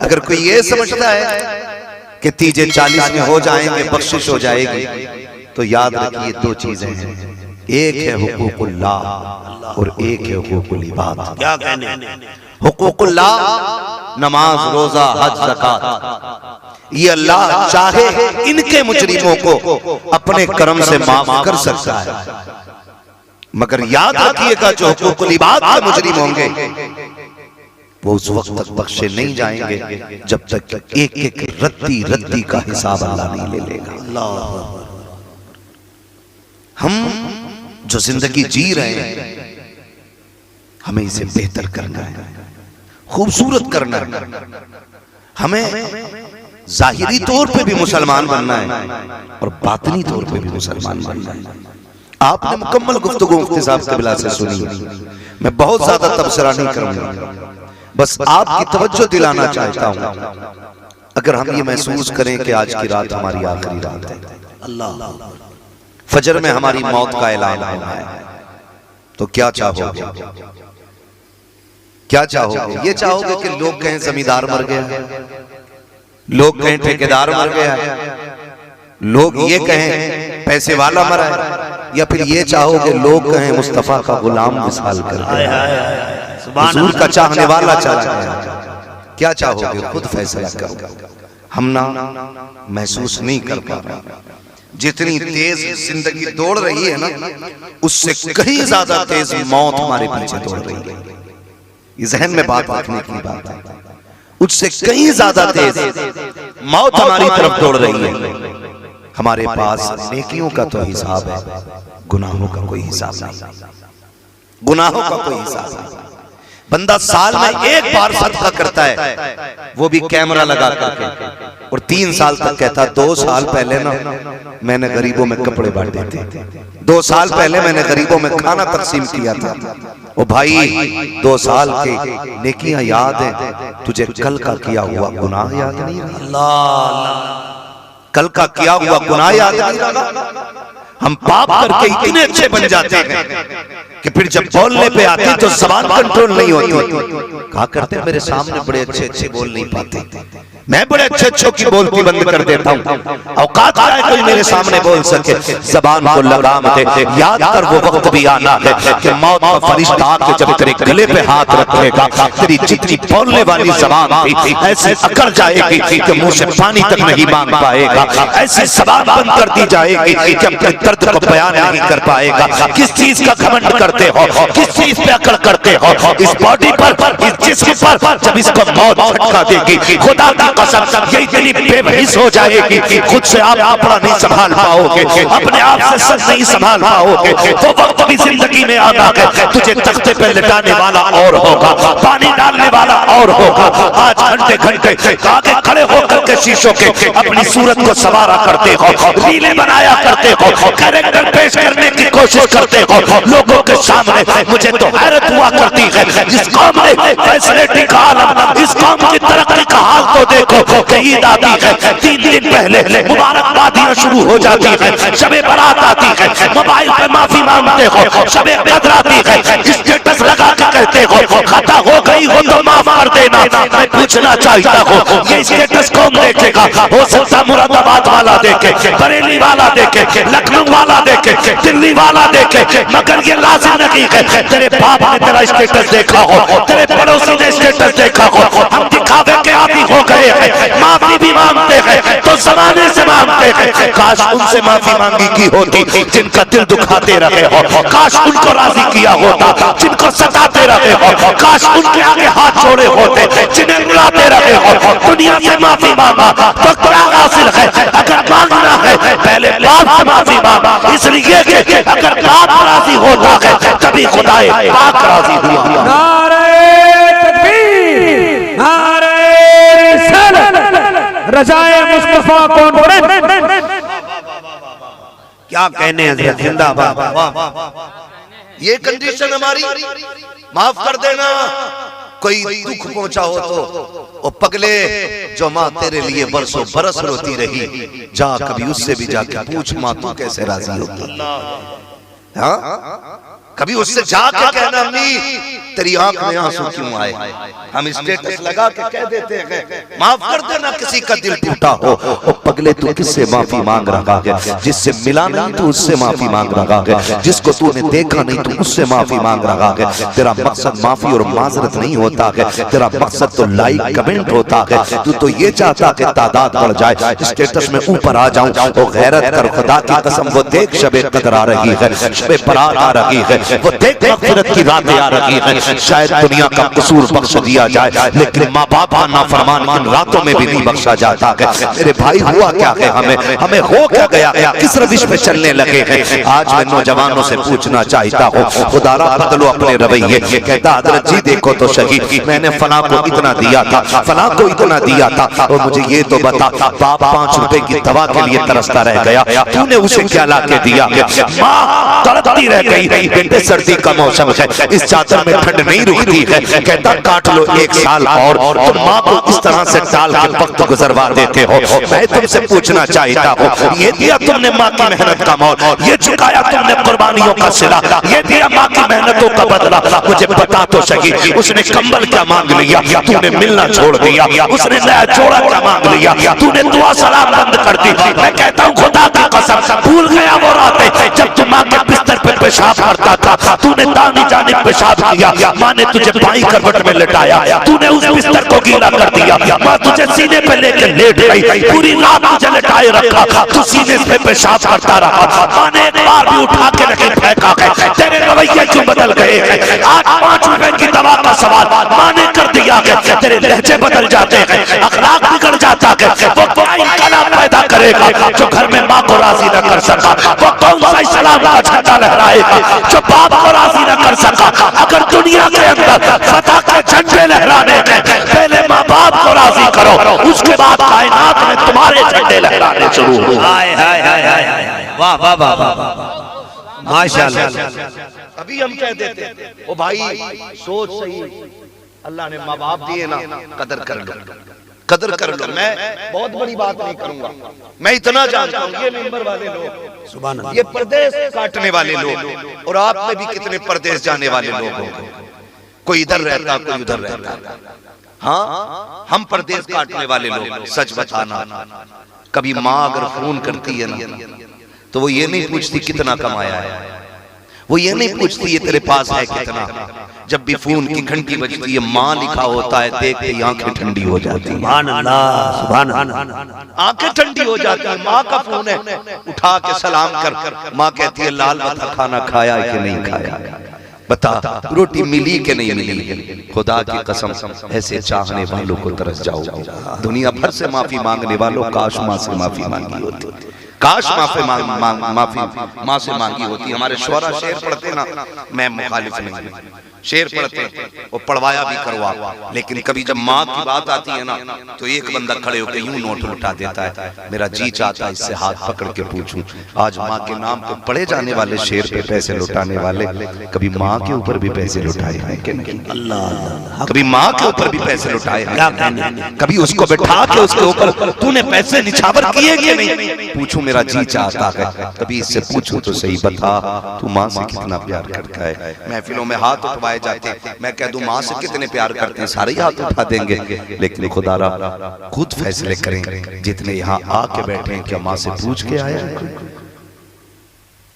अगर कोई ये समझता है कि तीजे 40 में हो जाएंगे, बख्शिश हो जाएगी, तो याद रखिए दो चीजें हैं, एक है हुकूकुल्लाह और एक है हुकूकुल इबाद। क्या कहने? हुकूकुल्लाह नमाज, रोजा, हज, ज़कात, ये अल्लाह चाहे इनके मुजरिमों को अपने करम से माफ कर सकता है, मगर याद रखिएगा जो हुकूकुल इबाद के मुजरिम होंगे वो उस वक्त तक बख्शे नहीं जाएंगे जब तक एक एक रत्ती रत्ती का हिसाब अल्लाह नहीं ले लेगा। हम जो जिंदगी जी रहे हैं हमें इसे बेहतर करना है, खूबसूरत करना है। हमें जाहिरी तौर पे भी मुसलमान बनना है और बातनी तौर पे भी मुसलमान बनना है। आपने मुकम्मल गुफ्तगू मुफ्ती साहब के बिला से सुनी, मैं बहुत ज्यादा तबसरा नहीं करूंगा, बस आपकी तवज्जो दिलाना चाहता हूं। अगर हम ये महसूस करें कि आज की रात हमारी आखिरी रात है, अल्लाह, फजर में हमारी मौत का ऐलान होना है, तो क्या चाहोगे? क्या चाहोगे? ये चाहोगे कि लोग कहें जमींदार मर गया, लोग कहें ठेकेदार मर गया, लोग ये कहें पैसे वाला मरा है, या फिर ये चाहोगे लोग कहें मुस्तफा का गुलाम मिसाल कर गया, हुजूर का चाहने वाला चला गया? क्या चाहोगे? खुद फैसला करो। हम ना महसूस नहीं कर पा रहे, जितनी तेज जिंदगी दौड़ रही है ना, उससे कहीं ज्यादा तेज मौत हमारे पीछे दौड़ रही है। ये जहन में बात रखने की बात है, उससे कहीं ज्यादा तेज मौत हमारी तरफ दौड़ रही है। हमारे पास नेकियों का तो हिसाब है, गुनाहों का कोई हिसाब नहीं, गुनाहों का कोई हिसाब नहीं। बंदा साल में एक बार सदका करता है, वो भी कैमरा लगा करके, और 3 साल तक कहता 2 साल पहले ना मैंने गरीबों में कपड़े बांटे थे, 2 साल पहले मैंने गरीबों में खाना तकसीम किया था। ओ भाई, 2 साल के नेकियां याद है, तुझे कल का किया हुआ गुनाह याद नहीं रहा? अल्लाह, कल का किया हुआ गुनाह याद नहीं रहा? हम पाप करके इतने अच्छे बन जाते हैं कि फिर जब बोलने पे आते तो जबान कंट्रोल नहीं होती। कहा करते मेरे सामने बड़े अच्छे अच्छे बोल नहीं पाते, मैं बड़े अच्छे अच्छों की बोलती बंद कर देता हूँ। औकात है कोई मेरे सामने बोल सके, जबान को लगाम दे। याद कर वो वक्त भी आना है कि मौत का फरिश्ता आके जब तेरे गले पे हाथ रखेगा, तेरी जितनी बोलने वाली जबान थी ऐसी अकड़ जाएगी कि मुंह से पानी तक नहीं मांग पाएगा, ऐसी जबान बंद कर दी जाएगी कि अपने दर्द को बयान नहीं कर पाएगा। किस चीज का घमंड करते हो, किस चीज पे अकड़ करते हो? इस बॉडी पर, इस जिस्म पर जब इसको मौत झटका देगी, खुदा की कसम ये इतनी बेबहिस हो जाएगी कि खुद से आप अपना नहीं संभाल पाओगे, अपने आप से सच नहीं संभाल पाओगे। वो वक्त भी जिंदगी में आना है, तुझे तख्ते पे लिटाने वाला और होगा, पानी डालने वाला और होगा। आज घंटे घंटे आगे खड़े होकर के शीशों के अपनी सूरत को संवारा करते हो, रीलें बनाया करते हो, कैरेक्टर पेश करने की कोशिश करते हो लोगों के सामने। मुझे तो हैरत हुआ करती है, जिस कौम ने फैसिलिटी का आलम, इस कौम की तरक्की का हाल तो देखो। ईद आती है, 3 दिन पहले मुबारकबादियां शुरू हो जाती है, शबे बारात आती है, मोबाइल पे माफी मांगते हो, शबे कद्र आती है, स्टेटस लगा के कहते हो खता हो गई हो तो माफ कर देना। मैं पूछना चाहता हूँ ये स्टेटस कौन देखेगा? हो सकता मुरादाबाद वाला देखे, बरेली वाला देखे, लखनऊ वाला देखे, दिल्ली वाला देखे, मगर ये लाजिम नहीं है तेरे बाप ने तेरा स्टेटस देखा हो, तेरे पड़ोसी ने स्टेटस देखा हो। हम दिखावे के आदि हो गए हैं, माफी भी मांगते हैं तो जमाने से मांगते हैं। काश उनसे माफी मांगी की होती जिनका दिल दुखाते रहे हो, काश उनको राजी किया होता जिनको सताते रहे हो, काश उनके आगे हाथ जोड़े होते जिन्हें रुलाते रहे हो। दुनिया से माफी मांगा तो क्या हासिल है? अगर मांगना है पहले बाप से माफी मांगा, इसलिए कि अगर बाप राजी होता है तभी खुदाए पाक राजी हुआ। नारे तकबीर, नारे रजाए मुस्तफा कॉन्फ्रेंस। क्या कहने हैं, जिंदाबाद। ये कंडीशन हमारी, माफ कर देना कोई दुख पहुंचा हो तो। ओ पगले जो माँ तेरे लिए बरसों बरस रोती रही, जा कभी उससे भी जाके पूछ माँ तू कैसे राजी होगी। हाँ कभी उससे जाके कहना अम्मी तेरी आंख में आंसू क्यों आए। हम स्टेटस लगा के कह देते हैं माफ कर देना किसी का दिल टूटा हो। ओ पगले तू किससे माफी मांग रहा है? जिससे मिला नहीं तू उससे माफी मांग रहा है, जिसको तूने देखा नहीं तू उससे माफी मांग रहा है। तेरा मकसद माफी और माजरत नहीं होता है, तेरा मकसद तो लाइक कमेंट होता है। तू तो ये चाहता कि तादाद बढ़ जाए, स्टेटस में ऊपर आ जाऊं। ओ गैरत कर खुदा की कसम, वो देख शबे कदर आ रही है, शबे बरात आ रही है, वो देख मग़फ़िरत की रातें आ रही है। शायद दुनिया का कसूर बख्श दिया जाए, लेकिन माँ बाप का नाफरमान इन रातों में भी नहीं बख्शा जाता है। मेरे भाई हुआ क्या है, हमें हो क्या गया, किस रविश पे चलने लगे हैं। आज मैं नौजवानों से पूछना चाहता हूँ, खुदारा बदलो अपने रवैये। कहता हज़रत जी देखो तो सही, मैंने फला को इतना दिया था, फला को इतना दिया था, और मुझे ये तो बता बाप 5 रुपए की दवा के लिए तरसता रह गया, तूने उसे क्या ला के दिया? माँ तड़पती रह गई, बेटे सर्दी का मौसम है, इस चादर में ठंड नहीं रुकती है। कहता काट लो 1 साल और तुम माँ को इस तरह से टाल के वक्त गुजरवा देते हो। मैं तुमसे पूछना चाहता हूँ, ये दिया तुमने माँ की मेहनत का मोल, ये चुकाया तुमने कुर्बानियों का सिला, ये दिया माँ की मेहनतों का बदला। मुझे बता तो सही, उसने कंबल क्या मांग लिया, तूने मिलना छोड़ दिया। उसने नया जोड़ा क्या मांग लिया, तूने दुआ सलाम बंद कर दी। मैं कहता हूँ खुदा की कसम, भूल गया वो रातें जब तुम माँ के बिस्तर पे पेशाब करता था, तूने दानी जानिब पेशाब किया, माँ ने तुझे बाई करवट में लेटाया, तूने उस बिस्तर को गीला कर दिया, माँ तुझे सीने पे लेके लेट गई, पूरी रात तुझे लेटाए रखा, तू सीने पे पेशाब करता रहा। माँ ने एक बार भी उठा के नहीं फेंका है। तेरे रवैये क्यों बदल गए हैं? आज 5 रुपए की दवा का सवाल माँ ने कर दिया है, तेरे लहजे बदल जाते हैं, अखलाक बिगड़ जाता है। वो कौन इंकलाब पैदा करेगा जो घर में माँ को राजी न कर सका? वो कौन सा इस्लाम का झंडा लहराएगा जो बाप को राजी न कर सका? अगर दुनिया के अंदर फतह के झंडे लहराने हैं, पहले माँ बाप को राजी करो, उसके बाद कायनात में तुम्हारे झंडे लहराने शुरू हो। हाय हाय हाय हाय, वाह वाह वाह वाह, माशाअल्लाह। अभी हम कह देते ओ भाई सोच सही, अल्लाह ने माँ बाप दिए ना, कदर कर लो, कदर कर लो। मैं बहुत बड़ी बात नहीं करूंगा, मैं इतना जानता हूँ ये मेंबर वाले लोग, सुभान अल्लाह, ये परदेश काटने वाले लोग, और आप में भी कितने परदेश जाने वाले लोग होंगे, कोई इधर रहता कोई उधर रहता। हाँ हम परदेश काटने वाले लोग, सच बताना, कभी माँ अगर फोन करती है ना तो वो ये नहीं पूछती कितना कमाया है, वो ये नहीं पूछती ये तेरे पास है कितना। जब भी फोन की घंटी बजती है माँ लिखा होता है, देखते ही आंखें ठंडी हो जाती हैं। सुभान अल्लाह, सुभान अल्लाह, आंखें ठंडी हो जाती है। माँ का फोन है, उठा के सलाम कर, माँ कहती है लाल बता खाना खाया कि नहीं खाया, बता रोटी मिली कि नहीं मिली। खुदा की कसम ऐसे चाहने वालों को तरस जाओ। दुनिया भर से माफी मांगने वालों काश माँ से माफी मांगी होती, काश माफी माँ से मांगी होती। हमारे शोरा शेर पढ़ते ना, मैं मुखालिफ नहीं, शेर पढ़ते वो पढ़वाया भी करवा, लेकिन कभी जब माँ की बात आती है ना तो एक बंदा खड़े होकर यूं नोट लुटा देता है। मेरा जी चाहता है इससे हाथ पकड़ के पूछूं, आज माँ के नाम पे पढ़े जाने वाले शेर पे पैसे लुटाने वाले कभी माँ के ऊपर भी पैसे लुटाए हैं कि नहीं? अल्लाह, कभी माँ के ऊपर भी पैसे लुटाए हैं? कभी उसको बैठा के उसके ऊपर तूने पैसे निछावर किए कि नहीं? पूछूं, मेरा जी चाहता है कभी इससे पूछूं तो सही, बता तू माँ से कितना प्यार करता है। महफिलों में हाथ उठवाए जाते, मैं कह दूं माँ से कितने प्यार करते हैं, सारे हाथ उठा देंगे, लेकिन खुदारा खुद फैसले करें। जितने यहाँ आके बैठे हैं क्या माँ से पूछ के आए?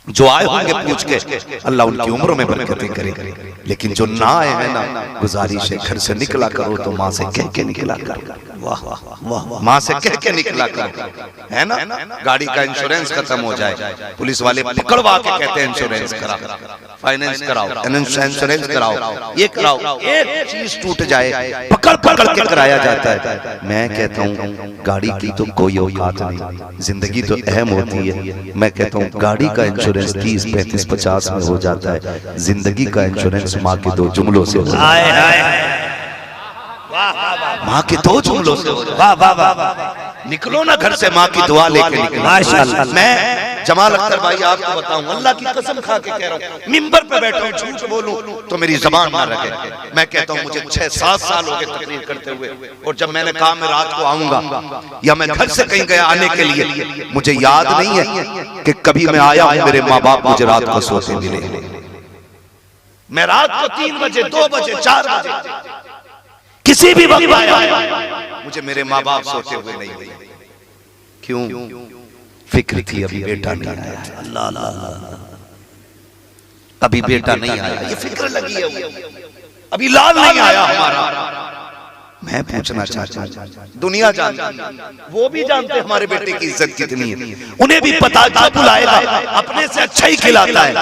जो आए होंगे पूछ के, अल्लाह उनकी उम्रों में बरकतें करे, लेकिन जो ना आए हैं ना, गुजारिश है घर से निकला करो तो माँ से कह के निकला करो। वाह वाह वाह, माँ से कह के निकला करो, है ना। गाड़ी का इंश्योरेंस खत्म हो जाए, पुलिस वाले पकड़वा के कहते हैं इंश्योरेंस कराओ, फाइनेंस कराओ, इंश्योरेंस कराओ, ये कराओ, एक चीज टूट जाए पकड़ पकड़ के कराया जाता है। मैं कहता हूँ गाड़ी की तो कोई औकात नहीं, जिंदगी तो अहम होती है। मैं कहता हूँ गाड़ी का इंश्योरेंस 30, 35, 50 में हो जाता है, जिंदगी का इंश्योरेंस माँ के 2 जुमलों से हो जाता है। माँ के 2 जुमलों से हो जाता है। वाह वाह वाह, निकलो ना घर से माँ की दुआ लेके निकलो। माशाअल्लाह। मैं जमाल अख्तर भाई आपको बताऊं, अल्लाह की कसम खा के कह रहा हूं, मिंबर पे बैठा हूं, झूठ बोलूं तो मेरी जबान ना रखे। मैं कहता हूं मुझे 6-7 साल हो गए तकरीर करते हुए, और जब मैंने कहा मैं रात को आऊंगा या मैं घर से कहीं गया आने के लिए, मुझे याद नहीं है कि कभी मैं आया हूं मेरे माँ बाप मुझे रात को सोते मिले। मैं रात को 3 बजे 2 बजे 4 बजे किसी भी वक्त आया, मुझे मेरे माँ बाप सोते हुए नहीं मिले। क्यों? फिक्र थी अभी बेटा नहीं आया। अल्लाह अल्लाह, अभी बेटा नहीं आया, ये फिक्र लगी है। अभी लाल नहीं आया हमारा। मैं पूछना चाहता हूं, दुनिया जानती, वो भी जानते हमारे बेटे की इज्जत कितनी है। उन्हें भी पता था बुलाएगा, अपने से अच्छा ही खिलाता है,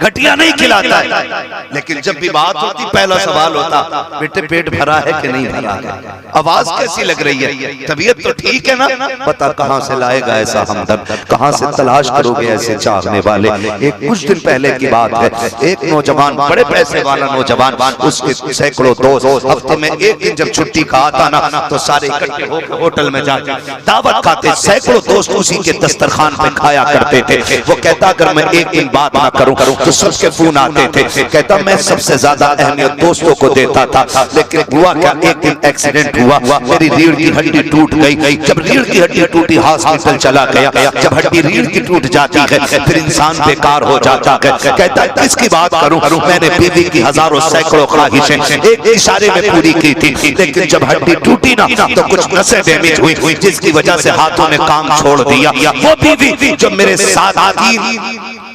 घटिया नहीं खिलाता है। लेकिन जब भी बात होती पहला सवाल होता, बेटे पेट भरा है कि नहीं भरा है, आवाज कैसी लग रही है, तबीयत तो ठीक है ना? पता कहां से लाएगा ऐसा हमदर्द, कहां से तलाश करोगे ऐसे चाहने वाले। एक कुछ दिन पहले की बात है, एक नौजवान, बड़े पैसे वाला नौजवान, उसके सैकड़ों दोस्त, हफ्ते में एक दिन जब छुट्टी का आता ना तो सारे इकट्ठे होकर होटल में जाके दावत खाते। सैकड़ों दोस्त उसी के दस्तरखान पे खाया करते थे। वो कहता अगर मैं एक दिन बात ना करूं तो सबके फोन आते थे। कहता मैं सबसे ज्यादा अहमियत दोस्तों को देता था, लेकिन हुआ क्या, एक दिन एक्सीडेंट हुआ, मेरी रीढ़ की हड्डी टूट गई। जब रीढ़ की हड्डी टूटी हॉस्पिटल चला गया। जब हड्डी रीढ़ की टूट जाती है फिर इंसान बेकार हो जाता है। कहता है किसकी बात करूं, मैंने बीवी की हजारों सैकड़ों ख्वाहिशें एक इशारे में पूरी की थी, लेकिन जब हड्डी टूटी ना तो कुछ नसें डैमेज हुई, जिसकी वजह से हाथों ने काम छोड़ दिया। वो बीवी जो मेरे साथ आती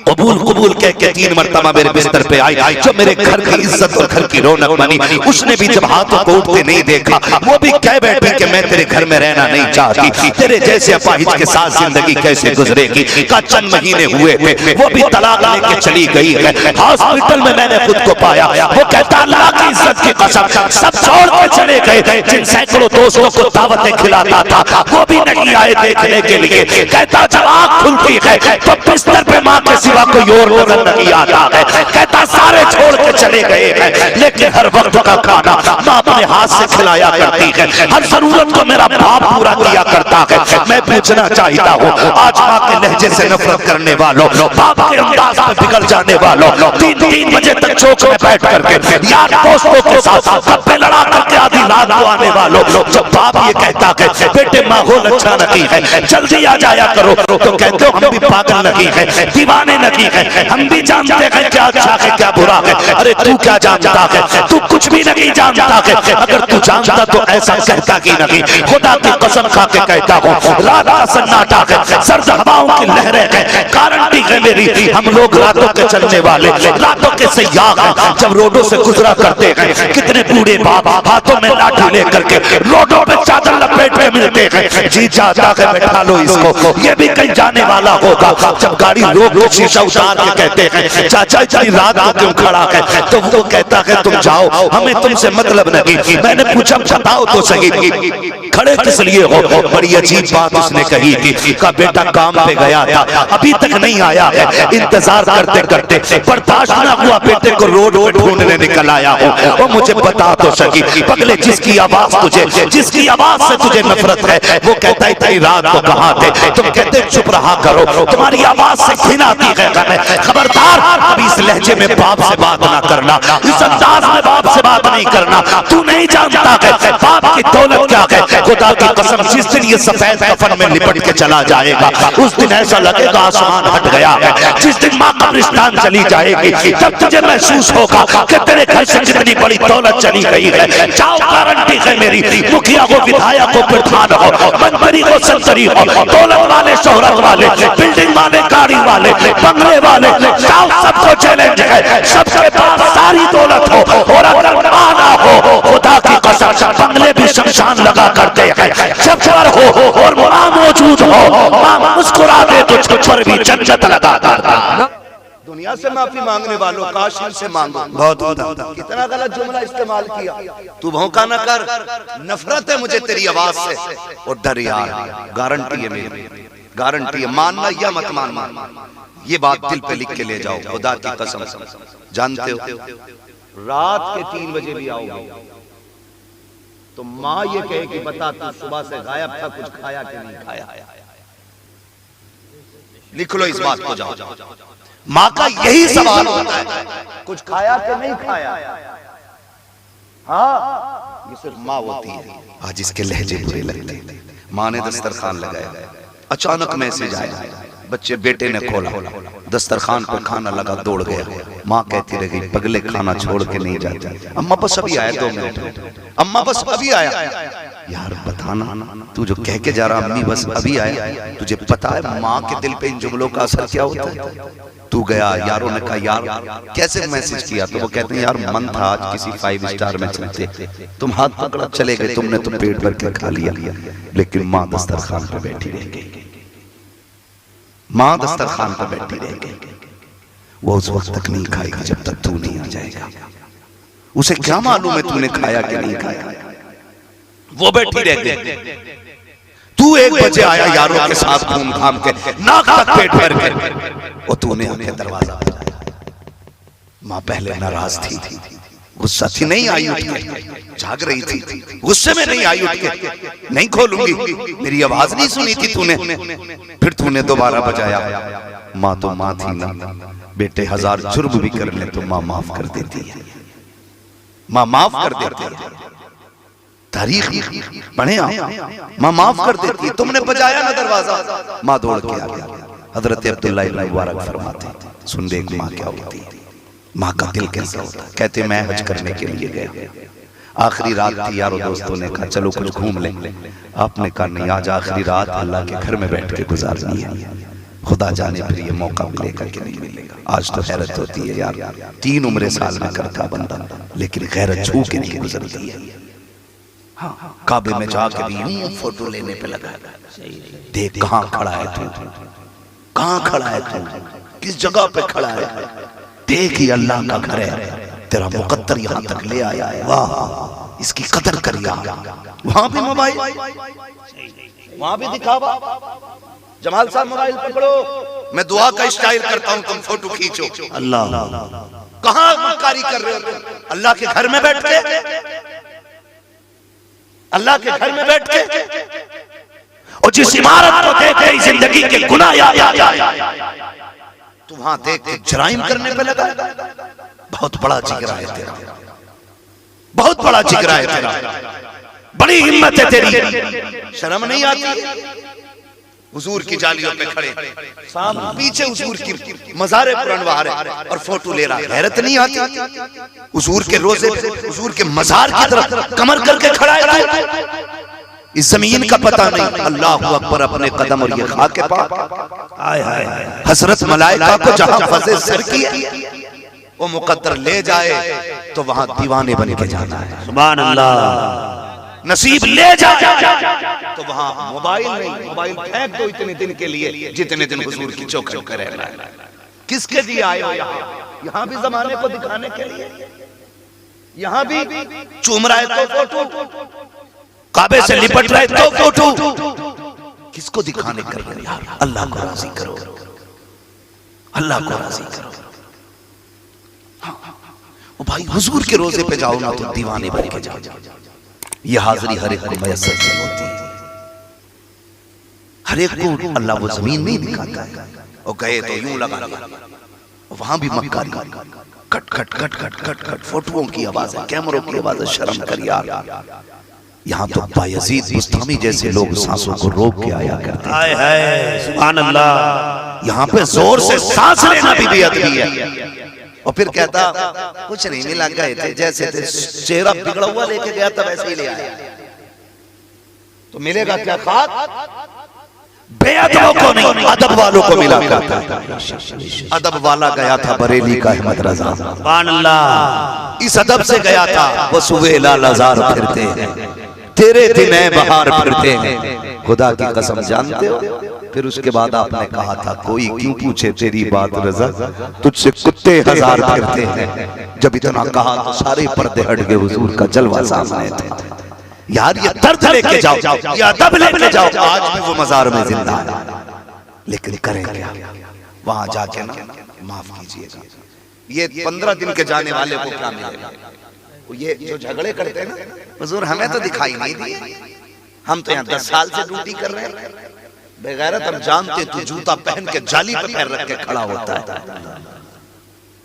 कबूल कबूल कह के 3 मरतबा मेरे बिस्तर पे आई, जो मेरे घर की इज्जत और घर की रौनक बनी, उसने भी जब हाथों को उठते नहीं देखा, वो भी कह बैठी कि मैं तेरे घर में रहना नहीं चाहती, तेरे जैसे अपाहिज के साथ जिंदगी कैसे गुजरेगी। का चंद महीने हुए थे, वो भी तलाक लेके चली गई है। हॉस्पिटल में मैंने खुद को पाया। वो कहता अल्लाह की इज्जत की कसम सब छोड़ के चले गए। जिन सैकड़ों दोस्तों को दावतें खिलाता था वो भी नहीं आए देखने के लिए। कहता जब आँख खुलती है तो बिस्तर पे माँ के सिवा कोई और नजर नहीं आता है। कहता सारे छोड़ के चले गए हैं, लेकिन हर वक्त का खाना माँ अपने हाथ से खिलाया करती है, हर जरूरत को मेरा बाप पूरा किया करता है। मैं पूछना चाहता हूँ आज माँ के लहजे से नफरत करने वालों, बाप के अंदाज में बिगड़ जाने वालों, 3-3 बजे तक चौक में बैठ करके यार दोस्तों के साथ गप्पे लड़ा करके आधी रात को आने वालों, जब बाप ये कहता है बेटे माहौल अच्छा नहीं है जल्दी आ जाया करो, तो कहते हो हम भी पागल नहीं है, दीवाने नहीं है, हम भी जानते हैं क्या अच्छा है क्या बुरा है। अरे तू क्या जानता है, तू कुछ भी नहीं जानता है। अगर तू जानता तो ऐसा कहता कि नहीं। खुदा की कसम खा के कहता हूँ रात का सन्नाटा है, सर्द हवाओं की लहरें हैं, गारंटी है मेरी हम लोग रातों के चलने वाले, रातों के सयाह हैं। जब रोडों से गुजरा करते हैं कितने बूढ़े बाप हाथों में लाठी लेकर के रोडों पे चादर लपेट के मिलते हैं। जी चाहता है बैठा लो इसको, ये भी कहीं जाने वाला होगा। जब गाड़ी रोक शीशा उतार के कहते हैं चाचा इतनी रात को क्यों खड़ा है, तो वो कहता है तुम जाओ हमें तुमसे मतलब नहीं। मैंने पूछा बताओ तो सही खड़े किस लिए हो। बड़ी अजीब बात उसने कही थी, का बेटा काम पे गया था अभी तक नहीं आया है, इंतजार करते करते बर्दाश्त ना हुआ, बेटे को रोड पे ढूंढने निकल आया हूँ। वो मुझे बता तो सकी पगले जिसकी आवाज तुझे, जिसकी आवाज से तुझे नफरत है, वो कहता है इतनी रात को कहाँ थे। तुम कहते चुप रहा करो, तुम्हारी आवाज से घिन आती है। खबरदार अभी इस लहजे में बाप से बात ना करना, इस अंदाज में बाप से बात नहीं करना। तू नहीं जानता है बाप की दौलत क्या है। खुदा की कसम जिस दिन ये सफेद कफन में लिपट के चला जाएगा उस दिन ऐसा लगेगा आसमान हट गया है। जिस दिन माँ कब्रिस्तान चली जाएगी तब तुझे महसूस होगा कि तेरे घर से कितनी बड़ी दौलत चली गई है। जाओ गारंटी है मेरी, मुखिया हो विधायक हो प्रधान हो मंत्री हो संतरी हो, दौलत वाले शोहरत वाले बिल्डिंग वाले गाड़ी वाले बंगले वाले, जाओ सबको चैलेंज है, सबके पास सारी दौलत हो और अगर माना हो खुदा की कसम बंगले भी शमशान लगा करते हैं। जब पर हो और मां मौजूद हो, मां मुस्कुरा दे तो छत पर भी जन्नत लगा करता। दुनिया से माफी मांगने वालों काश इनसे मांगो। बहुत कितना गलत जुमला इस्तेमाल किया। तू भौंका न कर, नफरत है मुझे तेरी आवाज से और डर यार, गारंटी है मेरी, गारंटी है, मानना या मत मानना ये बात दिल पे लिख के ले जाओ। खुदा की कसम जानते हो रात के 3 बजे भी आओगे तो माँ ये कहे कि बता तू सुबह से गायब था, कुछ खाया कि नहीं खाया। लिख लो इस बात को, जाओ माँ का यही सवाल होता है कुछ खाया कि नहीं खाया। हाँ ये सिर्फ माँ होती है। आज इसके लहजे बुरे लगते। माँ ने दस्तरखान लगाया, अचानक मैसेज आया, बच्चे बेटे ने खोला दस्तरखान पर खाना लगा, दौड़ गया। माँ कहती रह गई, पगले खाना छोड़ के नहीं जाती। अम्मा बस अभी आया, 2 मिनट, अम्मा बस अभी आया। यार बताना, तू जो कह के जा रहा अम्मी बस अभी आया, तुझे पता है माँ के दिल पे इन जुमलों का असर क्या होता है? तू गया, यारों ने कहा यार कैसे मैसेज किया? तो वो कहते हैं यार मन था आज किसी 5 स्टार में चलते, तुम हाथ पकड़ा चले गए, तुमने तो पेट भर के खा लिया, लेकिन माँ दस्तरखान पे बैठी रह गई। माँ दस्तरखान पे बैठी रह गई। वो उस वक्त तक नहीं खाएगी जब तक तू नहीं आ जाएगा। उसे क्या मालूम है तूने खाया कि नहीं खाया? वो बैठी रह गई। तू 1 बजे आया यारों के साथ घूम घाम के, नाक तक पेट भर के, और तूने आके दरवाजा बजाया। माँ पहले नाराज थी, गुस्सा थी, नहीं आई उठ के, जाग रही थी, गुस्से में नहीं आई उठ के, नहीं खोलूंगी, मेरी आवाज नहीं सुनी थी तूने, फिर तूने दोबारा बजाया। माँ तो माँ थी ना, बेटे 1000 जुर्म भी कर ले तो माँ माफ कर देती है, माँ माफ कर देती है। तारीख पढ़े आप, माँ माफ कर देती है। तुमने बजाया ना दरवाजा, माँ दौड़ के आ गया। हजरत अब्दुल्ला इब्न मुबारक फरमाते, सुन देख माँ क्या होती है, माँ का दिल कैसा होता है। कहते मैं हज करने के लिए गया, आखिरी रात थी, यारों दोस्तों ने कहा चलो कुछ घूम ले। आपने कहा नहीं, आज आखिरी रात अल्लाह के घर में बैठ के गुजारनी है, खुदा जाने फिर ये मौका मिलेगा कि नहीं मिलेगा। आज तो हैरत होती है यार, 3 उम्रे साल में करता बंदा, लेकिन गैरत छू के नहीं गुजरती है। हाँ, काबे में जाके भी यूं फोटो लेने पे लगा, देख कहाँ खड़ा है तू, कहाँ खड़ा है तू, किस जगह पे खड़ा है, देख ये अल्लाह का घर है, तेरा मुकद्दर यहाँ तक ले आया है, वाह इसकी कदर करिया। वहां भी मोबाइल, वहां भी दिखावा। जमाल साहब मोबाइल पकड़ो, मैं दुआ का स्टाइल करता हूँ, तुम फोटो खींचो। अल्लाह, कहाँ मक्कारी कर रहे हो? अल्लाह के घर में बैठ के, अल्लाह के घर में बैठ के, और जिस इमारत को देख के जिंदगी के गुनाह याद आ जाए, तू वहां देख के जराइम करने पे लगा। बहुत बड़ा जिगरा है तेरा, बहुत बड़ा जिगरा है तेरा, बड़ी हिम्मत है तेरी, शर्म नहीं आती? हुजूर की जालियों पे खड़े, सामने पीछे हुजूर की मज़ारे पुरनवा रहे और फोटो ले रहा, हैरत नहीं आती? हुजूर के रोजे, हुजूर के मज़ार की तरफ कमर करके खड़ा है, इस जमीन का पता नहीं। अल्लाह अकबर, अपने कदम और ये खाके पाक, आय हाय हसरत मलाइका को जहां फज़े सर की वो मुकद्दर ले जाए तो वहां दीवाने बन के जाना है। सुभान अल्लाह। नसीब ले जाए तो वहां मोबाइल नहीं, मोबाइल फेंक दो इतने दिन के लिए जितने दिन हुजूर की चौखट पे रहना है। किसके लिए आए हो यहाँ? यहाँ भी जमाने को दिखाने के लिए, यहाँ भी चूम रहा है तो फोटो, काबे से लिपट रहे तो फोटो, किसको दिखाने कर रहे यार? अल्लाह को राजी करो, अल्लाह को राजी करो। ओ भाई हुजूर के रोजे पे जाओ ना तो दीवाने बन के जाओ। ये हाजिरी हर एक को मैसर नहीं होती, हर एक को अल्लाह वो जमीन में ही दिखाता है। और गए तो यूं लगा, वहां भी मक्कारी, cut cut cut cut cut cut, फोटोओं की आवाज है, कैमरों की आवाज है, शर्म कर यार। यहाँ तो बायजीद बुस्तामी जैसे लोग सांसों को रोक के आया करते हैं। सुभान अल्लाह। यहाँ पे जोर से सांस लेना भी बेअदबी है। और फिर कहता कुछ नहीं मिला, गए थे जैसे थे, चेहरा बिगड़ा हुआ लेके गया था वैसे ही ले आया, तो मिलेगा क्या? खाक बेअदबों को नहीं, अदब वालों को मिला करता है। अदब वाला गया था बरेली का अहमद रजा, सुभान अल्लाह। इस अदब से गया था वो सुबह लालाजार फिरते हैं, तेरे दिन बहार फिरते हैं। खुदा की कसम जानते हो? फिर उसके बाद आपने कहा था कोई क्यों पूछे तेरी बात रजा, तुझसे कुत्ते 1000 फिरते हैं। जब इतना कहा तो सारे पर्दे हट गए, हुजूर का जलवा सामने थे। यार ये दर्द लेके जाओ, ये अदब लेके जाओ। आज भी वो मजार में जिंदा है, लेकिन करें क्या? वहां जाके ना माफ कीजिएगा, ये 15 दिन के जाने वाले को क्या मिलेगा? ये जो झगड़े करते हैं ना, हुजूर हमें तो दिखाई नहीं दिए, हम तो यहाँ 10 साल से ड्यूटी कर रहे हैं। बेगैरत, हम जानते तू जूता पहन के जाली पे पैर रख के खड़ा होता है।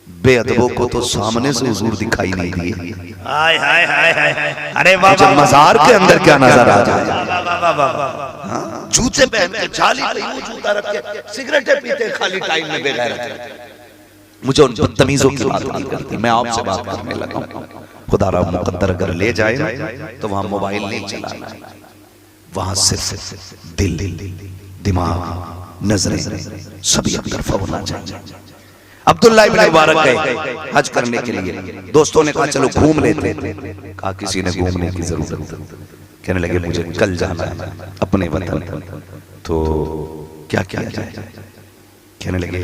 बेअदबों को तो सामने से हुजूर दिखाई नहीं दिए। हाय हाय हाय हाय, अरे वाह, मजार के अंदर क्या नजर आ जाए। जूते पहन के जाली पे यूं जूता रख के सिगरेटें पीते खाली टाइम में बेगैरत। मुझे उन बदतमीजों की बात नहीं करती, मैं आपसे बात करने लगा हूं। खुदा रा मुकद्दर अगर ले जाए तो वहां मोबाइल नहीं चलाना, वहां सिर्फ दिल, दिमाग, नजरें सभी एक तरफा होना चाहिए। अब्दुल्लाह इब्न मुबारक गए हज करने के लिए, दोस्तों ने कहा चलो घूम लेते, कहा किसी ने घूमने की जरूरत नहीं। कहने लगे मुझे कल जाना है अपने वतन, तो क्या किया जाए? कहने लगे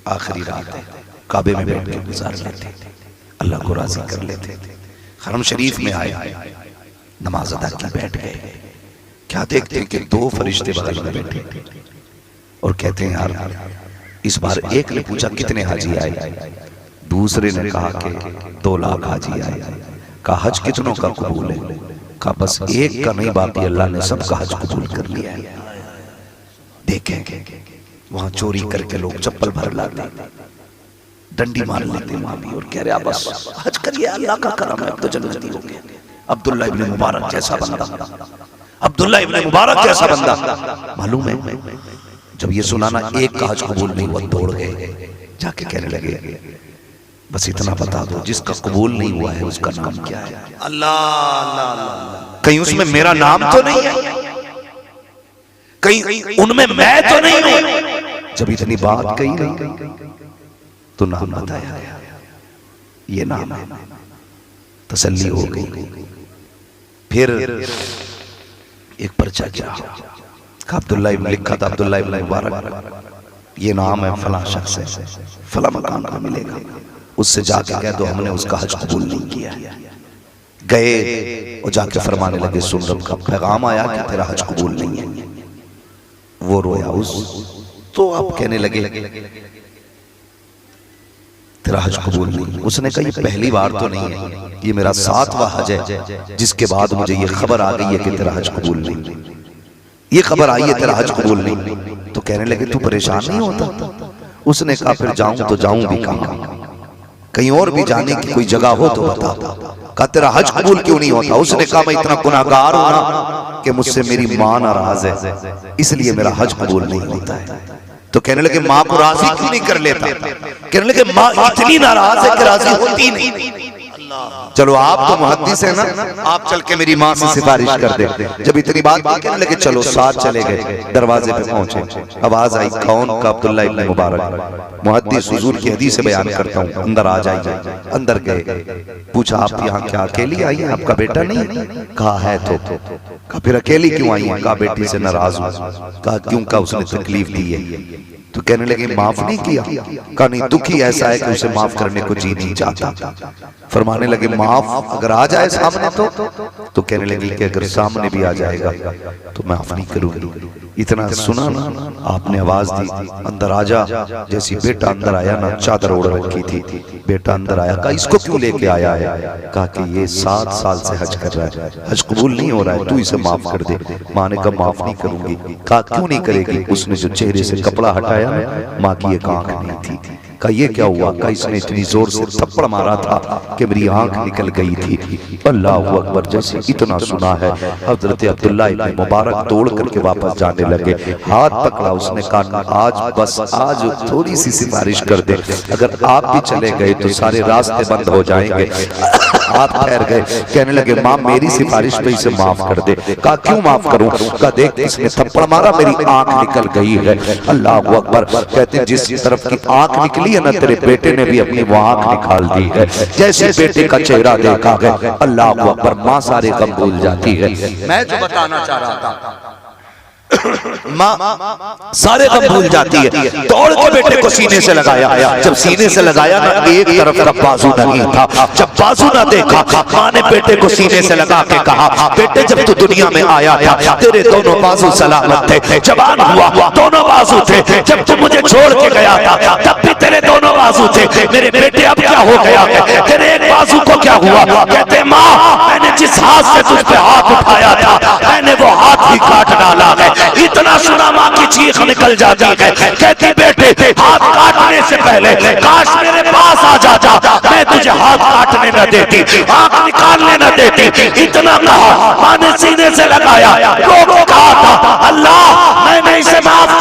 आखिरी रात है, काबे में बैठ के गुजार लेते, अल्लाह को राजी कर लेते। हरम शरीफ में आए, नमाज अदा की, बैठ गए। क्या देखते हैं कि दो फरिश्ते बगल में बैठे और कहते हैं यार इस बार एक ने पूछा कितने हाजी आए, दूसरे ने कहा कि 2 लाख हाजी आए। कहा हज कितनों का कबूल है? कहा बस एक का नहीं, बाकी अल्लाह ने सबका हज कबूल कर लिया है। देखें वहां चोरी करके लोग चप्पल भर लाते, डंडी मार लेते वहां भी, और कह रहे बस हज करिए अल्लाह का करम है अब तो जन्नती हो गए। अब्दुल्लाह इब्न मुबारक जैसा बंदा, अब्दुल्लाह इब्न मुबारक जैसा बंदा, मालूम है जब ये सुनाना एक का हज कबूल नहीं हुआ, दौड़ गए जाके कहने लगे बस इतना बता दो जिसका कबूल नहीं हुआ है उसका नाम क्या है? अल्लाह अल्लाह अल्लाह, कहीं उसमें मेरा नाम तो नहीं है, कहीं उनमें मैं तो नहीं हूं। जब इतनी बात कही गई तो नाम बताया, ये नाम है। तसल्ली हो गई। फिर एक पर्चा किया, अब्दुल्ला इब्न लिखा था, अब्दुल्ला इब्न मुबारक, ये नाम है फलां शख्स है, फलां मकान का मिलेगा, उससे जाके कह दो हमने उसका हज कबूल नहीं किया। गए और जाके फरमाने लगे सुन रब का पैगाम आया कि तेरा हज कबूल नहीं है। वो रोया तो आप कहने लगे तेरा हज कबूल नहीं। उसने कहा ये पहली बार तो नहीं है, ये मेरा 7वां हज है जिसके बाद मुझे ये खबर आ गई है कि तेरा हज कबूल नहीं, ये खबर आई है तेरा हज कबूल नहीं। तो कहने लगे तू परेशान नहीं होता? उसने कहा फिर जाऊं तो जाऊं भी कहां, कहीं और भी जाने की कोई जगह हो तो बता। कहा तेरा हज कबूल क्यों नहीं होता? उसने कहा मैं इतना गुनाहगार हूं ना कि मुझसे मेरी मां नाराज है, इसलिए मेरा हज कबूल नहीं होता है। तो कहने लगे मां को राजी क्यों नहीं कर लेता? कहने लगे मां इतनी नाराज है कि राजी होती नहीं। चलो आप तो मुहद्दिस है ना, आप चल के मेरी मां से सिफारिश कर दे। जब इतनी बात कहने लगे चलो साथ चले गए, दरवाजे पे पहुंचे, आवाज आई कौन? का अब्दुल्ला इब्न मुबारक। मुहद्दिस हुजूर की हदीस से बयान करता हूं, अंदर आ जाइए। अंदर गए, पूछा आप यहाँ क्या अकेली आई है, आपका बेटा नहीं? कहा है। तो कहा फिर अकेली क्यों आई है? कहा बेटी से नाराज हूं। कहा क्यों? का उसने तकलीफ दी है। तो कहने लगे माफ नहीं किया? कहा नहीं, दुखी ऐसा है कि उसे माफ करने को जी नहीं चाहता। फरमाने लगे माफ अगर आ जाए सामने तो कहने लगे कि अगर सामने भी आ जाएगा तो माफ नहीं करूंगी। इतना सुना ना, आपने आवाज दी अंदर आ जा। जैसी बेटा अंदर आया ना, चादर ओढ़ रखी थी, बेटा अंदर आया। कहा इसको क्यों लेके आया है? कहा कि ये 7 साल से हज कर रहा है, हज कबूल नहीं हो रहा है, तू इसे माफ कर दे। माँ ने कहा माफ नहीं करूंगी। कहा क्यों नहीं करेगी? उसने जो चेहरे से कपड़ा हटाया माँ की एक आंख नहीं थी। कहा ये क्या हुआ? कहा इसने इतनी जोर से थप्पड़ मारा था कि मेरी आंख निकल गई थी। अल्लाह अकबर। जैसे इतना सुना है हजरत अब्दुल्ला इब्न मुबारक तोड़ करके वापस जाने लगे। हाथ पकड़ा, उसने कहा आज बस आज थोड़ी सी सिफारिश कर दे, अगर आप भी चले गए तो सारे रास्ते बंद हो जाएंगे। आप ठहर गए, कहने लगे माँ मेरी सिफारिश पे इसे माफ कर दे। कहा क्यों माफ करूं? कहा देख इसने थप्पड़ मारा, मेरी आंख निकल गई है। अल्लाह अकबर। कहते हैं जिस तरफ की आंख निकली है ना, तेरे बेटे ने भी अपनी वो आंख निकाल दी है। जैसे बेटे का चेहरा देखा गया, अल्लाह अकबर, माँ सारे गम भूल जाती है। मैं जो बताना चाह रहा था, माँ सारे गम भूल जाती है। दौड़ के बेटे को सीने से लगाया। जब सीने से लगाया ना, एक तरफ का बाजू नहीं था। जब बाजू ना देखा, माँ ने बेटे को सीने से लगा के कहा बेटे जब तू दुनिया में आया था तेरे दोनों बाजू सलामत थे, जवान हुआ दोनों बाजू थे। जब तू मुझे छोड़ के गया था तब भी तेरे दोनों बाजू थे। मेरे बेटे अब क्या हो गया? तेरे एक बाजू को क्या हुआ? कहते माँ मैंने जिस हाथ से तुझ पे हाथ उठाया था मैंने वो हाथ ही काट डाला है। इतना सुना माँ की चीख निकल जाती है। कहती बेटे हाथ काटने से पहले काश मेरे पास आ जाता, मैं तुझे हाथ काटने न देती, आंख निकालने न देती। इतना कहा, माँ ने सीने से लगाया, रो के कहा था अल्लाह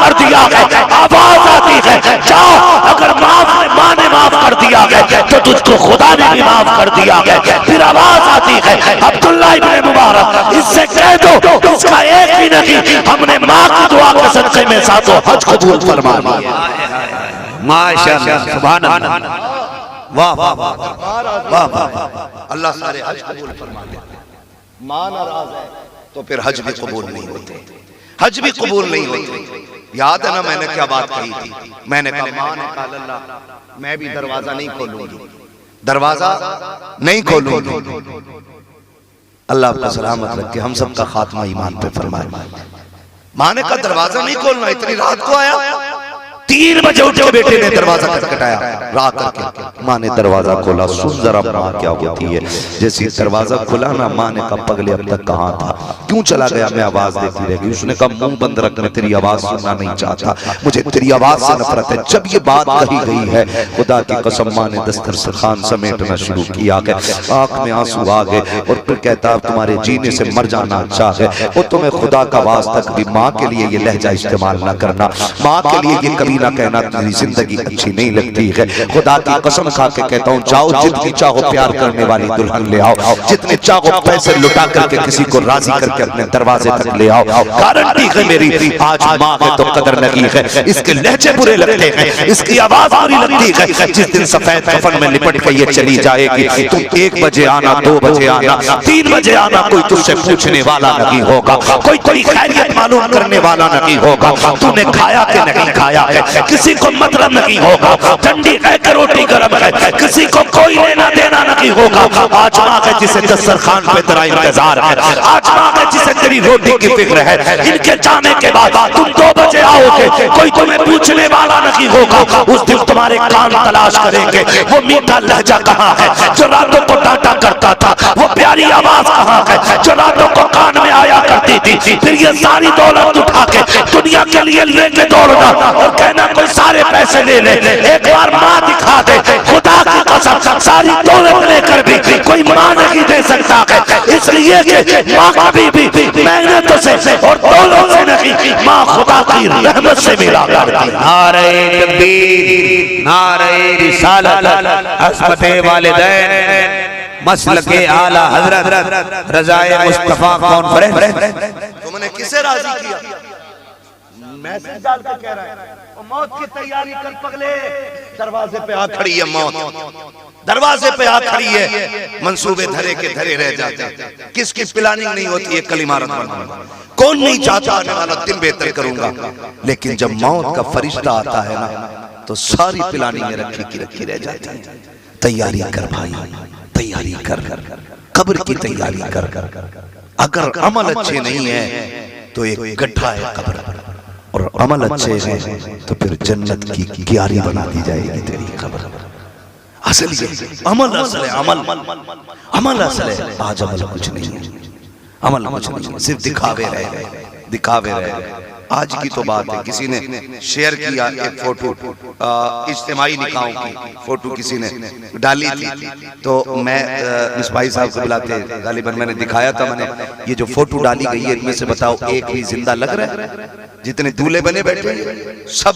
कर दिया है, आवाज आती है जाओ, अगर माँ ने माफ कर दिया है तो तुझको खुदा ने भी माफ कर दिया है। फिर आवाज आती है अब्दुल्ला इब्न मुबारक, इससे कह दो इसका एक भी नहीं, हमने माँ की दुआ के सदक़े में सातों हज कबूल फरमा लिया। माशाअल्लाह, सुभान अल्लाह, वाह वाह वाह वाह। अल्लाह सारे हज कबूल फरमा ले। माँ नाराज है तो फिर हज भी कबूल नहीं होते, हज भी कबूल नहीं होते। याद है ना मैंने क्या बात कही थी? मैंने कहा माँ ने कहा अल्लाह मैं भी दरवाजा नहीं खोलूंगी, दरवाजा नहीं खोलूंगी। अल्लाह आपका सलामत रखे, हम सबका खात्मा ईमान पे फरमाए। माँ ने कहा दरवाजा नहीं खोलना, इतनी रात को आया, 3 बजे उठ के बेटे ने दरवाजा खटखटाया, रात करके माँ ने दरवाजा खोला। सुन जरा माँ क्या होती है। जैसे दरवाजा खुला ना, माँ ने कहा पगले अब तक कहाँ था, क्यों चला गया? मैं आवाज देती रह गई। उसने कहा मुंह बंद रख, मैं तेरी आवाज सुनना नहीं चाहता, मुझे तेरी आवाज से नफरत है। जब ये बात कही गई है, खुदा की कसम माँ ने दस्तरखान समेटना शुरू किया है, आंख में आंसू आ गए और फिर कहता तुम्हारे जीने से मर जाना अच्छा है। वो तुम्हें खुदा का वास्ता कभी माँ के लिए ये लहजा इस्तेमाल ना करना, माँ के लिए ये कभी ना कहना तेरी जिंदगी अच्छी नहीं लगती है। खुदा की कसम खा के कहता हूँ जाओ, जितनी चाहो प्यार करने वाली दुल्हन ले आओ, जितने चाहो पैसे लुटा करके किसी को राजी करके अपने दरवाजे तक ले आओ। गारंटी है मेरी, आज माँ है तो कदर नहीं है। इसके लहजे बुरे लगते हैं, इसकी आवाज बुरी लगती है। जिस दिन सफेद कफन में लिपट के ये चली जाएगी, तुम 1 बजे आना, 2 बजे आना, 3 बजे आना, कोई तुझसे पूछने वाला नहीं होगा, कोई कोई खैरियत मालूम करने वाला नहीं होगा, तूने खाया कि नहीं खाया है किसी को मतलब नहीं होगा, ठंडी है कि रोटी गर्म है किसी को कोई लेना देना नहीं होगा। आज माँ है जिसे दस्तरखान पे तेरा इंतजार है, आज माँ है जिसे तेरी रोटी की फिक्र है। इनके जाने के बाद तुम 2 बजे आओगे, कोई तुम्हें पूछने वाला नहीं होगा। उस दिन तुम्हारे कान तलाश करेंगे, वो मीठा लहजा कहाँ है जो रातों को डांटा करता था, वो प्यारी आवाज कहाँ है जो रातों को कान में आया करती थी। फिर ये सारी दौलत उठा के दुनिया के लिए लेके दौड़ना और कहना कोई सारे पैसे ले ले। एक बार माँ दिखा दे, खुदा की कसम सारी दौलत लेकर भी कोई माँ नहीं दे सकता है, इसलिए कि माँ कभी भी मेहनत से और दौलत से नहीं, माँ खुदा की रहमत से मिला करती है। नारे तकबीर, नारे रिसालत, अस्मते वालिदैन, मसलके आला हजरत रज़ाए मुस्तफा कॉन्फ्रेंस। तुमने किसे राजी किया? मैसेज डाल कर कह रहा है और मौत की तैयारी कर पगले, दरवाजे पे आ खड़ी है मौत, दरवाजे पे आ खड़ी है। मंसूबे धरे के धरे रह जाते हैं, किसकी प्लानिंग नहीं होती है कल इमारत बनवाना। कौन नहीं चाहता आने वाला दिन बेहतर करूंगा, लेकिन जब मौत का फरिश्ता आता है ना तो सारी प्लानिंग रखी की रखी रह जाती है। तैयारी कर भाई, तैयारी कर, कब्र की तैयारी कर। अगर अमल अच्छे नहीं है तो एक गड्ढा है कब्र, और अमल अच्छे हैं तो फिर जन्नत की क्यारी बना दी जाएगी तेरी कब्र। असल ये अमल असल है, अमल असल है। आज अमल कुछ नहीं है, अमल कुछ नहीं है, सिर्फ दिखावे रह गए, दिखावे रह गए। आज की तो बात है, किसी ने शेयर किया एक फोटो, इज्तिमाई निकाहों की फोटो किसी ने डाली थी, तो मैं मिसबाई साहब को बुलाते गालिबन मैंने दिखाया था, मैंने ये जो फोटो डाली गई है इनमें से बताओ एक भी जिंदा लग रहा है? जितने दूल्हे बने बैठे सब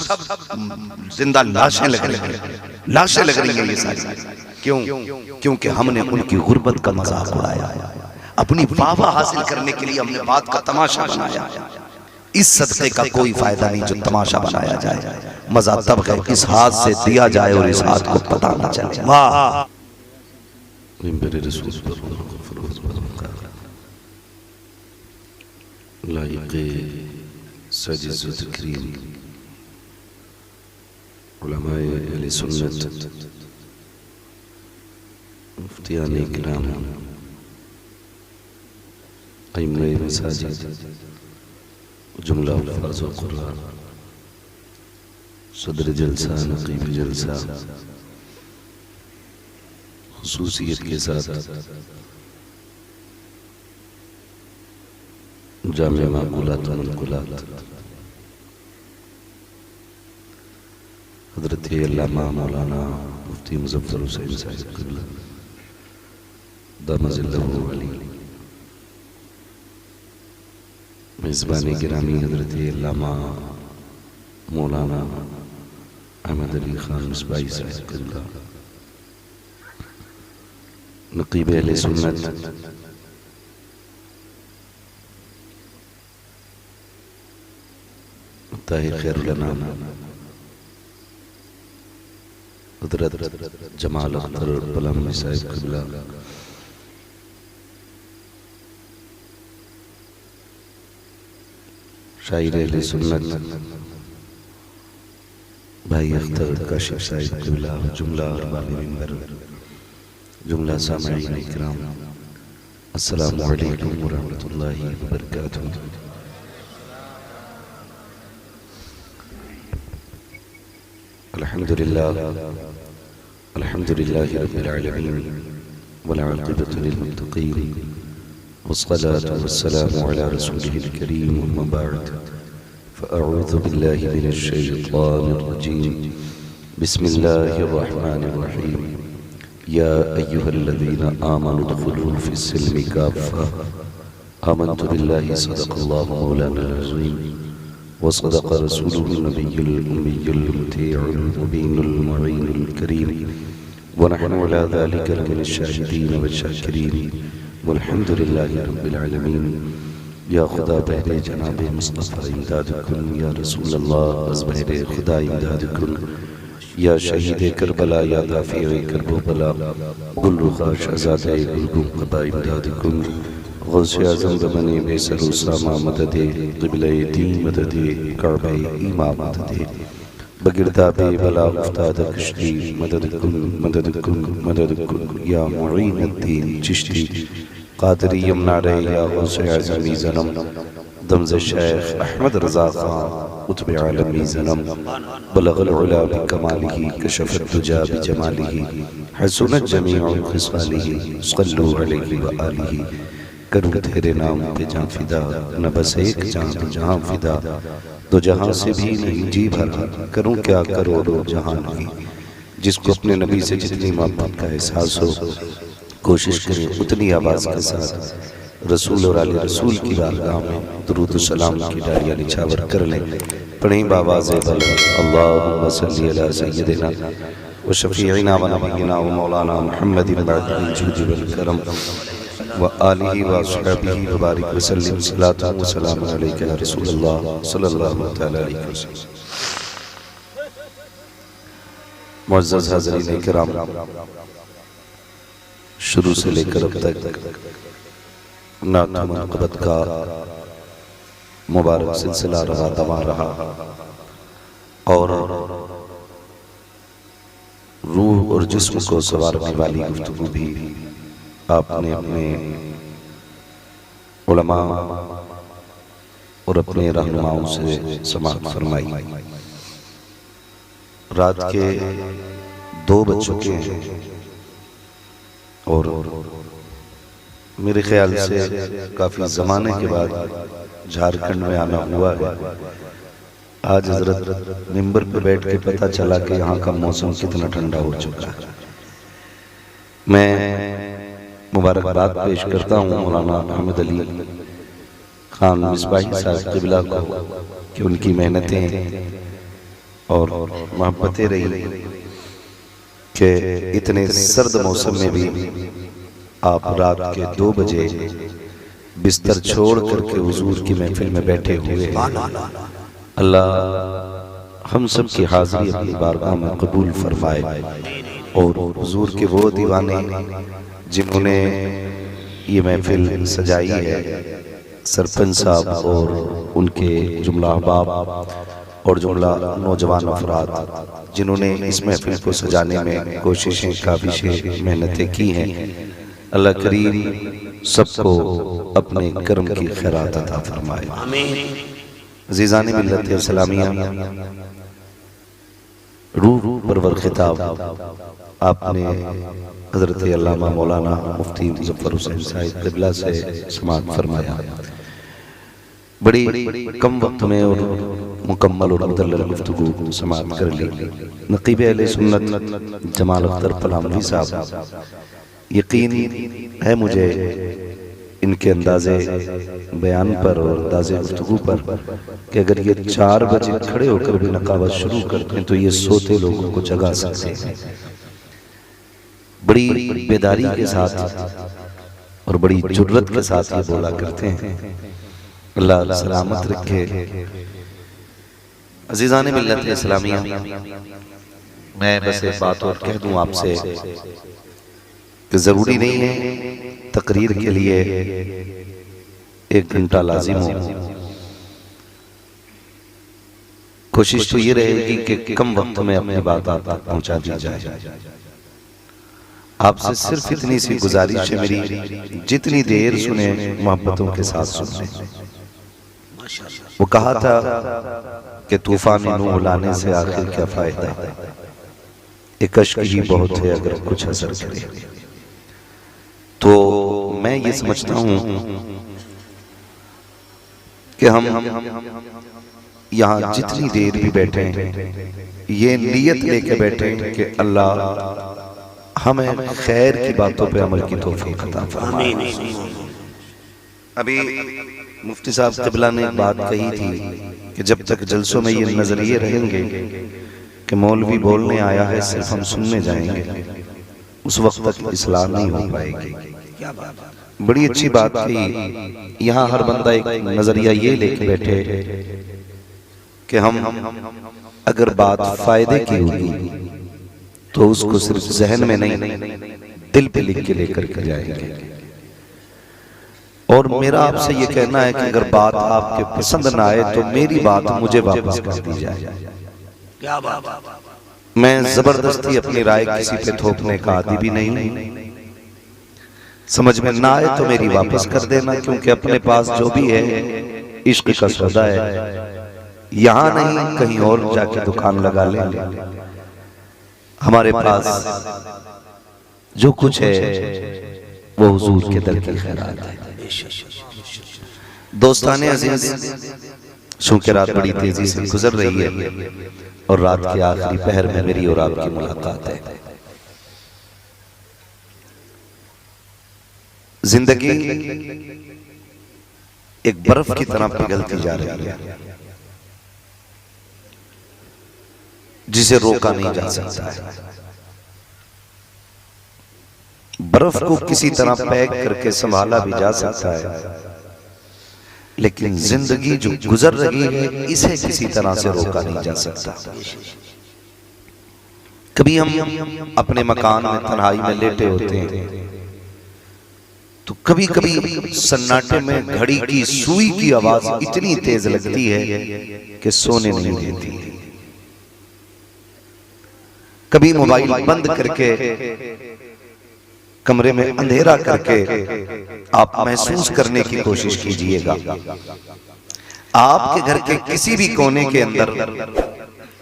जिंदा लाशें लग रही हैं, लाशें लग रही हैं ये सारी। क्यों? क्योंकि हमने उनकी गुर्बत का मजाक उड़ाया, अपनी वाहवाह हासिल करने के लिए हमने बात का तमाशा बनाया। इस सदक़े का कोई फायदा नहीं जो तमाशा बनाया जाए, मजा तब है इस हाथ से दिया जाए और इस हाथ को पता ना चले। वाह उलमाए अहले सुन्नत, मुफ्तियाने किराम, इमाम मसाजिद, जुमला अल्फाज़ व कुरान, सदर जलसा, नक़ीब जलसा, खुसूसियत के साथ जामिया माक़ूलात व मनक़ूलात हज़रत अल्लामा मौलाना मुफ्ती मुज़फ़्फ़र हुसैन साहिब क़िबला दामज़िल्लहु अली, मेज़बान गिरामी हज़रत अल्लामा मौलाना अहमद अली खान मिसबाही साहब क़िबला, नक़ीब अहले सुन्नत ताहिर खैरुल अनाम हज़रत जमाल अख्तर बलम साहिब क़िबला, शायर अहले सुन्नत भाई अख्तर काशिफ साहिब क़िबला, जुमला अरबाब मिंबर, जुमला सामईन इकराम, अस्सलामु अलैकुम व रहमतुल्लाहि व बरकातुहू। अल्हम्दुलिल्लाहि रब्बिल आलमीन वल आक़िबतु लिल मुत्तक़ीन वस्सलातु वस्सलामु अला रसूलिहिल करीम अम्मा बअद फ़अऊज़ु बिल्लाहि मिनश शैतानिर रजीम बिस्मिल्लाहिर रहमानिर रहीम या अय्युहल्लज़ीना आमनू उदख़ुलू फ़िस्सिल्मि काफ़्फ़ा आमन्तु बिल्लाहि सदक़ल्लाहु मौलानाल अज़ीम वसदक़ रसूलुहुन नबियुल उम्मियुल मुतीउल मुबीनुल मुईनुल करीम व नहनु अला ज़ालिका लमिनश शाहिदीन वश्शाकिरीन वल्हम्दुलिल्लाहि रब्बिल आलमीन। या खुदा बहरे जनाब मुस्तफ़ा इमदाद कुन, या रसूल अल्लाह बस बहरे खुदा इमदाद कुन, या शहीद करबला या दाफ़िए करबो बला गुल रुखा शहज़ादे गुलगुम क़बा इमदाद कुन, गौसे आज़म ज़माने बेसरो सामा मददे क़िबले दी मददे काबे ईमा मददे बगिरदाबे बला उफ्ताद कश्ती मदद कुन मदद कुन मदद कुन, या मुईन अद्दीन चिश्ती क़ादरी यमनारे, या गौसे आज़मी ज़नम दमज़ शेख अहमद रज़ा ख़ान उतबे आलमी ज़नम बलग़ल उला बिकमालिही कशफ़त दुजा बिजमालिही हसनत जमीउ ख़िसालिही सल्लु अलैहि व आलिही। करूँ तेरे नाम पे जान फिदा, न बस एक जान जहाँ फिदा, दो जहाँ से भी नहीं जी भरा, करूँ क्या करोड़ों जहान की। जिसको अपने नबी से जितनी मोहब्बत का एहसास हो, कोशिश करें उतनी आवाज़ के साथ रसूल और आले रसूल की बारगाह में दुरूद व सलाम की डालियाँ निछावर कर लें। पढ़ें बावाज़े बुलंद अल्लाहुम्मा सल्ली अला सय्यिदिना व शफ़ीइना व नबीना व मौलाना मुहम्मदिन बअदिल जूदि वल करम व आलिहि व अस्हाबिहि व बारिक व सल्लिम सलातु व सलामु अलैका या रसूलल्लाह सल्लल्लाहु तआला अलैहि वसल्लम। मुअज़्ज़ज़ हाज़रीन किराम, शुरू से लेकर अब तक नात मनक़बत का मुबारक सिलसिला रहा दवा रहा और रूह और जिस्म को संवारने वाली गुफ्तगू भी आपने अपने उलमा और अपने रहनुमाओं से समाअत फरमाई। रात के 2 बज चुके हैं और मेरे ख्याल से काफ़ी ज़माने के बाद झारखंड में आना हुआ है। आज हज़रत मिंबर पर बैठ के पता चला कि यहाँ का मौसम कितना ठंडा हो चुका है। मैं मुबारकबाद पेश करता हूँ मौलाना अहमद अली खान मिसबाही साहब क़िबला को कि उनकी मेहनतें और मोहब्बतें रही कि इतने सर्द मौसम में भी आप रात के 2 बजे बिस्तर छोड़ करके हुजूर की महफिल में बैठे हुए हैं। अल्लाह हम सब की हाज़िरी अपनी बारगाह में कबूल फरमाए और हुजूर के वो दीवाने जिन्होंने ये महफिल सजाई है, सरपंच साहब और उनके जुमला अहबाब और जुमला नौजवान अफराद जिन्होंने इस महफिल को सजाने में कोशिशें काबिशें मेहनतें की हैं, अल्लाह करीम सबको अपने कर्म की खैरात अता फरमाए। अज़ीज़ान मिल्लत इस्लामिया, रूह परवर खिताब आपने हज़रत अल्लामा मौलाना मुफ्ती मुज़फ़्फ़र हुसैन साहिब क़िबला से समाअत फरमाया। बड़ी कम वक्त में और मुकम्मल और मुदल्लल गुफ्तगू समाअत कर ली। नक़ीब अहले सुन्नत जमाल अख्तर पलामवी साहब, यकीन है मुझे इनके अंदाजे बयान पर और अंदाजे गुफ्तगू पर कि अगर ये 4 बजे खड़े होकर भी नकाबत शुरू करते हैं तो ये सोते लोगों को जगा सकते हैं। बड़ी बेदारी के साथ और बड़ी जुर्रत के साथ ये बोला करते हैं। अल्लाह सलामत रखे। अजीज़ान मिल्लत इस्लामिया, मैं बस एक बात और कह दूं आपसे कि जरूरी नहीं है तकरीर के लिए 1 घंटा लाजिम हो। कोशिश तो ये रहेगी कि कम वक्त में अपनी बात आप तक पहुंचा दी जाए। आपसे सिर्फ इतनी सी गुजारिश है मेरी, जितनी देर सुने मोहब्बतों के साथ सुने। वो कहा था कि तूफान नूह लाने से आखिर क्या फायदा, एक अश्क ही बहुत है अगर कुछ असर करे। तो मैं ये समझता हूं कि हम यहाँ जितनी देर भी बैठे हैं ये नियत लेके बैठे हैं कि अल्लाह हमें खैर की बातों पे अमल की तौफीक अता फरमाए। अभी मुफ्ती साहब क़िबला ने एक बात कही थी कि जब तक जलसों में ये नजरिए रहेंगे कि मौलवी बोलने आया है सिर्फ हम सुनने जाएंगे, उस वक्त तक इस्लाह नहीं हो पाएगी। बड़ी अच्छी बात कही। यहाँ हर बंदा एक नजरिया ये लेके बैठे कि हम अगर बात फायदे की होगी तो उसको सिर्फ जहन में नहीं दिल पे लिख के लेकर के जाएंगे। और मेरा आपसे ये कहना है कि अगर बात आपके पसंद ना आए तो मेरी बात मुझे वापस कर दी जाए। क्या बात? मैं जबरदस्ती अपनी राय किसी पे थोपने का आदी भी नहीं। समझ में ना आए तो मेरी वापस कर देना, क्योंकि अपने पास जो भी है इश्क का सौदा है। यहाँ नहीं कहीं और जाके दुकान लगा ले। हमारे पास जो कुछ है वो हुजूर के दर की खैरात है। दोस्ताने अजीज, चूंकि रात बड़ी तेजी से गुजर रही है और रात के आखिरी पहर में मेरी और आपकी मुलाकात है। जिंदगी एक बर्फ की तरह पिघलती जा रही है जिसे रोका नहीं जा सकता है। बर्फ को किसी तरह पैक करके संभाला भी जा सकता है, लेकिन जिंदगी जो गुजर रही है इसे किसी तरह से रोका नहीं जा सकता। कभी हम अपने मकान में तन्हाई में लेटे होते हैं तो कभी कभी सन्नाटे में घड़ी की सुई की आवाज इतनी तेज लगती है कि सोने नहीं देती। कभी मोबाइल बंद करके कमरे में अंधेरा करके आप महसूस करने की कोशिश कीजिएगा। आपके घर के किसी भी कोने के अंदर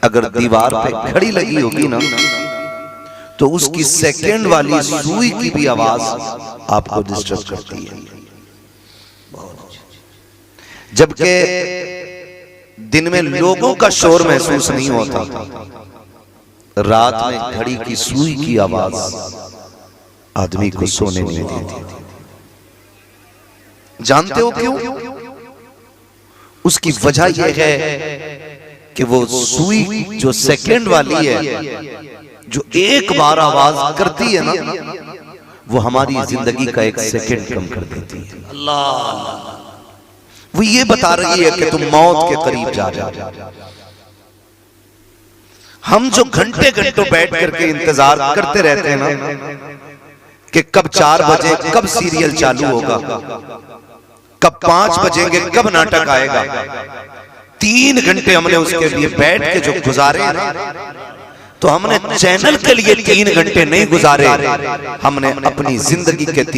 अगर दीवार पे घड़ी लगी होगी ना, तो उसकी सेकंड वाली सुई की भी आवाज आपको डिस्टर्ब करती है। जबकि दिन में लोगों का शोर महसूस नहीं होता, रात में घड़ी की सुई की आवाज आदमी को सोने नहीं देती। जानते हो क्यों? उसकी वजह यह है कि वो सुई जो सेकंड वाली है, जो एक बार आवाज करती है ना, वो हमारी जिंदगी का 1 सेकंड कम कर देती है। अल्लाह, वो ये बता रही है कि तुम मौत के करीब जा रहे हो। हम जो घंटे घंटों बैठ करके इंतजार करते रहते हैं ना कि कब 4 बजे, कब सीरियल चालू होगा, कब 5 बजेंगे, कब नाटक आएगा। 3 घंटे हमने उसके लिए बैठ के जो गुजारे ना, तो हमने चैनल के लिए 3 घंटे नहीं गुजारे, हमने अपनी जिंदगी के